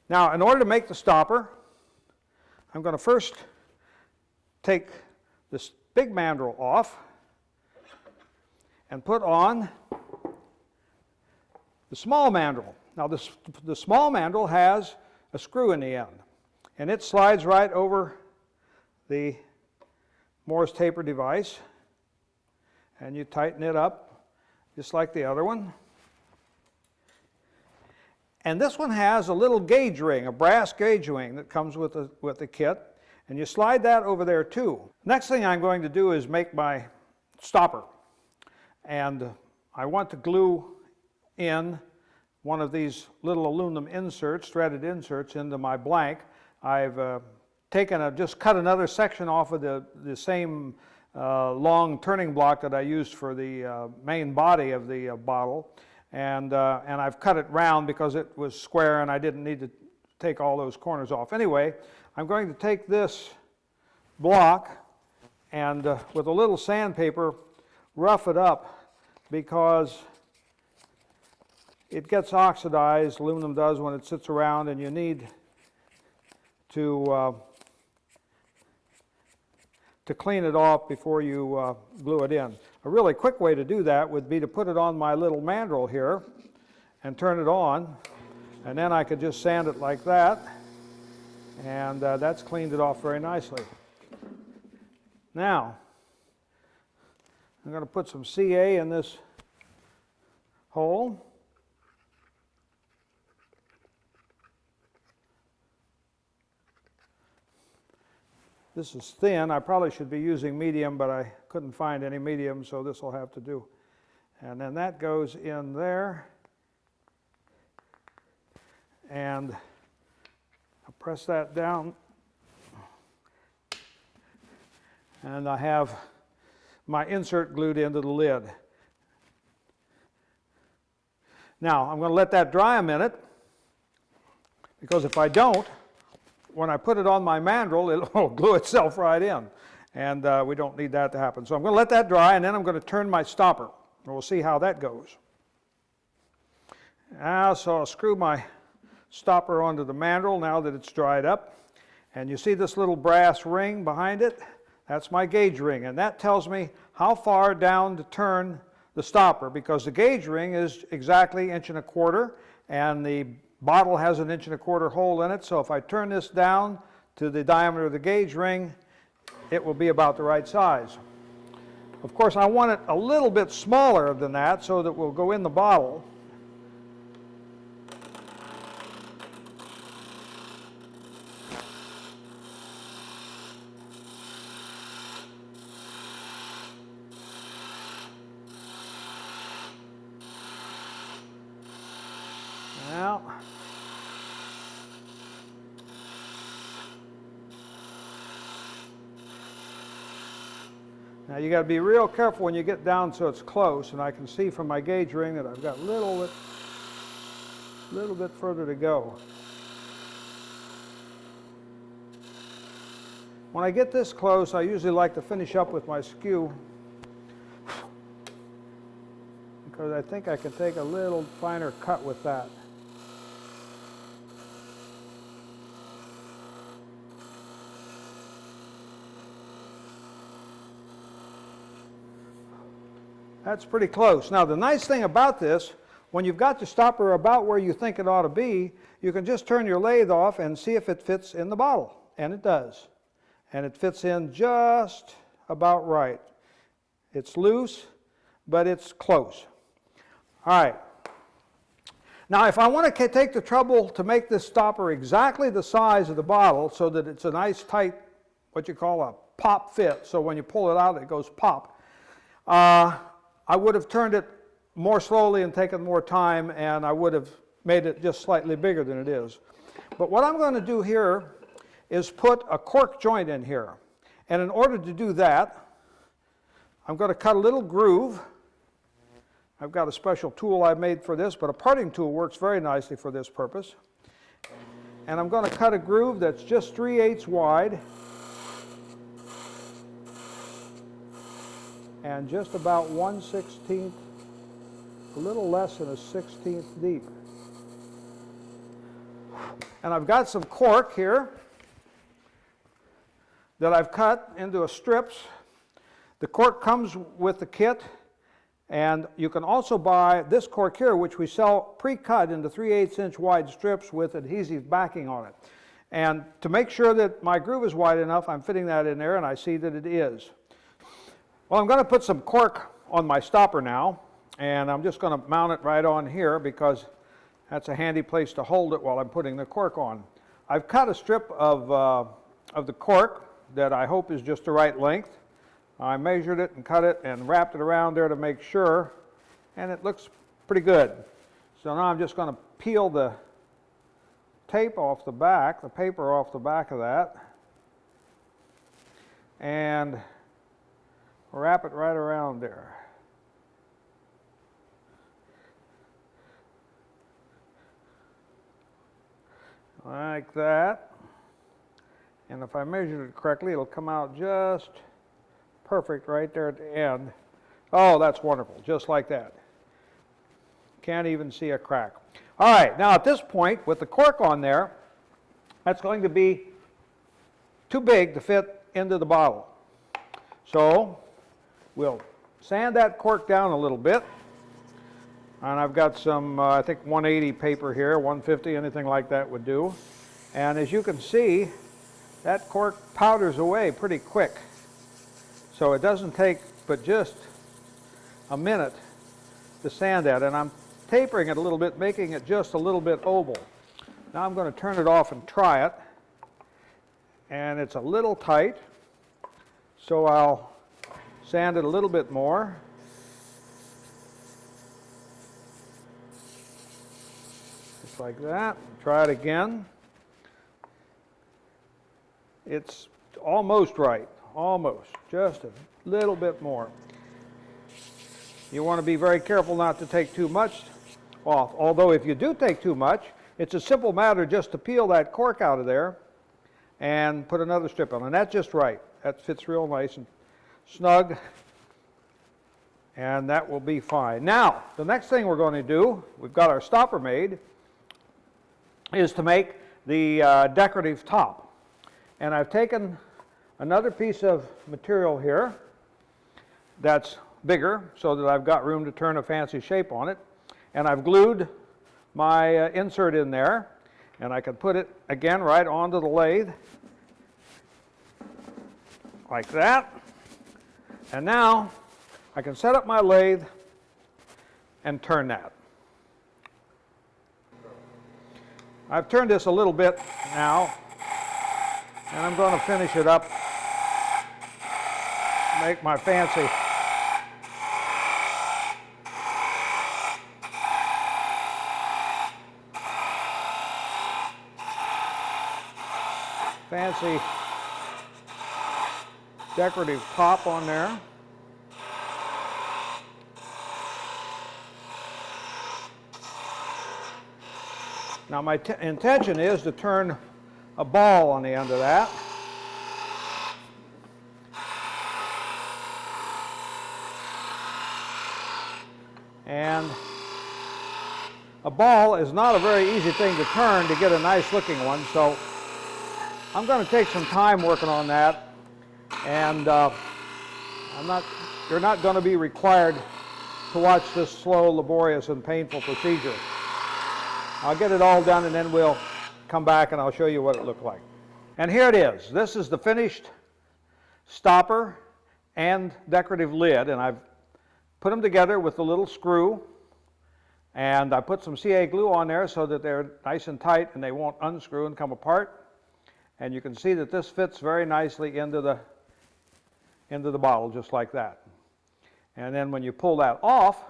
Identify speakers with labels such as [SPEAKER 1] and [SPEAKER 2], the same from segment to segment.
[SPEAKER 1] Now, in order to make the stopper, I'm going to first take this big mandrel off and put on the small mandrel. Now, the small mandrel has a screw in the end, and it slides right over the Morse taper device, and you tighten it up just like the other one. And this one has a little gauge ring, a brass gauge ring that comes with the kit, and you slide that over there too. Next thing I'm going to do is make my stopper, and I want to glue in one of these little aluminum inserts, threaded inserts, into my blank. I've just cut another section off of the same long turning block that I used for the main body of the bottle, and I've cut it round because it was square and I didn't need to take all those corners off. Anyway, I'm going to take this block and with a little sandpaper rough it up, because it gets oxidized, aluminum does, when it sits around, and you need to clean it off before you glue it in. A really quick way to do that would be to put it on my little mandrel here and turn it on, and then I could just sand it like that, and that's cleaned it off very nicely. Now, I'm going to put some CA in this hole. This is thin. I probably should be using medium, but I couldn't find any medium, so this will have to do. And then that goes in there. And I'll press that down. And I have my insert glued into the lid. Now, I'm going to let that dry a minute, because if I don't, when I put it on my mandrel, it will glue itself right in, and we don't need that to happen. So I'm going to let that dry, and then I'm going to turn my stopper, and we'll see how that goes. Now, so I'll screw my stopper onto the mandrel now that it's dried up, and you see this little brass ring behind it? That's my gauge ring, and that tells me how far down to turn the stopper, because the gauge ring is exactly 1.25 inches, and the bottle has an 1.25 inch hole in it, so if I turn this down to the diameter of the gauge ring, it will be about the right size. Of course, I want it a little bit smaller than that so that it will go in the bottle. Now you got to be real careful when you get down so it's close, and I can see from my gauge ring that I've got a little bit further to go. When I get this close, I usually like to finish up with my skew, because I think I can take a little finer cut with that. That's pretty close. Now, the nice thing about this, when you've got the stopper about where you think it ought to be, you can just turn your lathe off and see if it fits in the bottle. And it does. And it fits in just about right. It's loose, but it's close. All right. Now, if I want to take the trouble to make this stopper exactly the size of the bottle so that it's a nice tight, what you call a pop fit, so when you pull it out it goes pop, I would have turned it more slowly and taken more time, and I would have made it just slightly bigger than it is. But what I'm going to do here is put a cork joint in here. And in order to do that, I'm going to cut a little groove. I've got a special tool I made for this, but a parting tool works very nicely for this purpose. And I'm going to cut a groove that's just 3/8 wide and just about 1/16, a little less than a 1/16 deep. And I've got some cork here that I've cut into strips. The cork comes with the kit, and you can also buy this cork here, which we sell pre-cut into 3/8 inch wide strips with adhesive backing on it. And to make sure that my groove is wide enough, I'm fitting that in there, and I see that it is. Well, I'm going to put some cork on my stopper now, and I'm just going to mount it right on here because that's a handy place to hold it while I'm putting the cork on. I've cut a strip of the cork that I hope is just the right length. I measured it and cut it and wrapped it around there to make sure, and it looks pretty good. So now I'm just going to peel the tape off the back, the paper off the back of that, and wrap it right around there. Like that. And if I measured it correctly, it'll come out just perfect right there at the end. Oh, that's wonderful, just like that. Can't even see a crack. All right, now at this point, with the cork on there, that's going to be too big to fit into the bottle. So we'll sand that cork down a little bit. And I've got some, I think 180 paper here, 150, anything like that would do. And as you can see, that cork powders away pretty quick. So it doesn't take but just a minute to sand that. And I'm tapering it a little bit, making it just a little bit oval. Now I'm going to turn it off and try it. And it's a little tight, so I'll sand it a little bit more. Just like that. Try it again. It's almost right. Almost. Just a little bit more. You want to be very careful not to take too much off. Although if you do take too much, it's a simple matter just to peel that cork out of there and put another strip on. And that's just right. That fits real nice and snug. And that will be fine. Now, the next thing we're going to do, we've got our stopper made, is to make the decorative top. And I've taken another piece of material here that's bigger so that I've got room to turn a fancy shape on it. And I've glued my insert in there, and I can put it again right onto the lathe like that. And now I can set up my lathe and turn that. I've turned this a little bit now, and I'm going to finish it up, make my fancy decorative top on there. Now my intention is to turn a ball on the end of that. And a ball is not a very easy thing to turn to get a nice looking one, so I'm going to take some time working on that, and you're not going to be required to watch this slow, laborious, and painful procedure. I'll get it all done, and then we'll come back and I'll show you what it looked like. And here it is. This is the finished stopper and decorative lid, and I've put them together with the little screw, and I put some CA glue on there so that they're nice and tight and they won't unscrew and come apart. And you can see that this fits very nicely into the bottle, just like that. And then when you pull that off,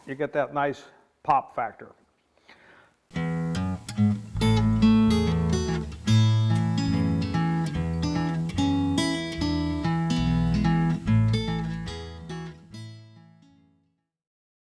[SPEAKER 1] you get that nice pop factor.